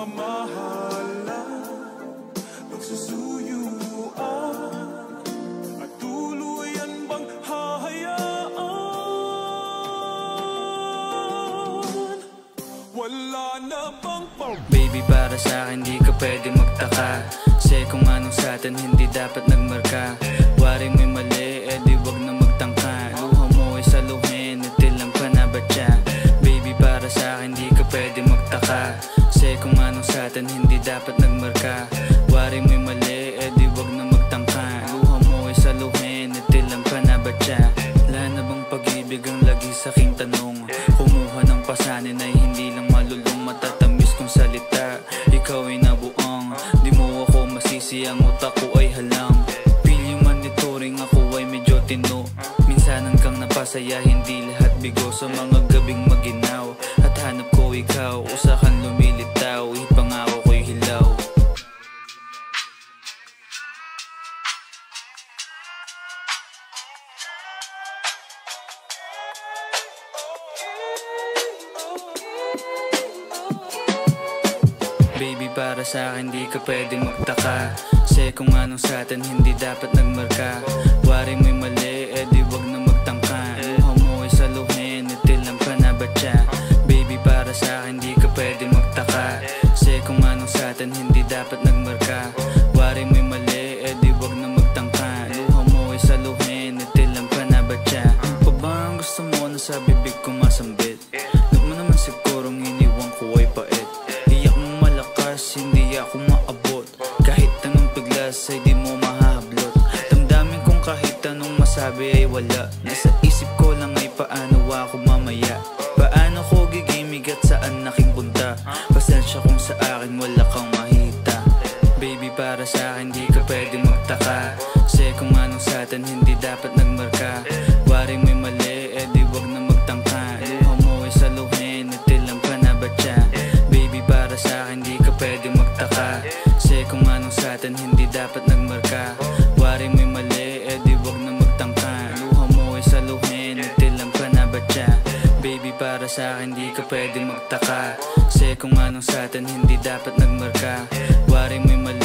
pagmamahalan, pagsusuyuan, at tuluyan bang hahayaan? Wala na bang Baby, para sa'kin di ka pwede magtaka, kasi kung anong sa'tin hindi dapat nagmarka. Wari mo'y mali, di wag na magtangka. Luha mo ay saluhin, itilang ka na ba siya? Baby, para sa'kin di ka pwede magtaka, kasi kung anong sa'tin hindi dapat nagmarka. Wari mo'y mali, di wag na magtangka. Luha mo ay saluhin, itilang ka na ba siya? Wala na bang pag-ibig ang lagi sa'king tanong? Kumuha ng pasanin ay hindi lang malulong, matatamis kong salita, ikaw ay nabuang. Di mo ako masisi, ang utak ko ay halang. Feel yung monitoring, ako ay medyo tino. Minsan hanggang napasaya, hindi lahat bigo. Sa mga gabing maginaw, at hanap ko ikaw, usakan lumilitaw, ipangako ko'y hilaw. Baby, para sa'kin di ka pwede magtaka, kasi kung anong sa'tin hindi dapat nagmarka. Wari mo'y mali, di wag na magtangka. Luha mo ay saluhin, itilang ka na ba siya? Baby, para sa'kin di ka pwede magtaka, kasi kung anong sa'tin hindi dapat nagmarka. Wari mo'y mali, di wag na magtangka. Luha mo ay saluhin, itilang ka na ba siya? Pa ba ang gusto mo na sa bibig ko masambit? Huwag mo naman sigurong iniwan ko ay pait. Hindi ako maabot, kahit anong piglas ay di mo mahahablot. Damdamin kong kahit anong masabi ay wala. Nasa isip ko lang ay paano ako mamaya, paano ko gigimig at saan aking punta. Pasensya kung sa akin wala kang mahita. Baby, para sa'kin di ka pwede magtaka, kasi kung anong sa'tin hindi dapat nagmarka. Wari mo'y mali, di wag na magtangka. Luha mo ay saluhin, itilang ka na ba siya? Baby, para sa'kin di ka pwede magtaka, kasi kung anong sa'tin hindi dapat nagmarka. Wari mo'y mali, di wag na magtangka. Luha mo ay saluhin, itilang ka na ba siya? Baby, para sa'kin di ka pwede magtaka, kasi kung anong sa'tin hindi dapat nagmarka. Wari mo'y mali,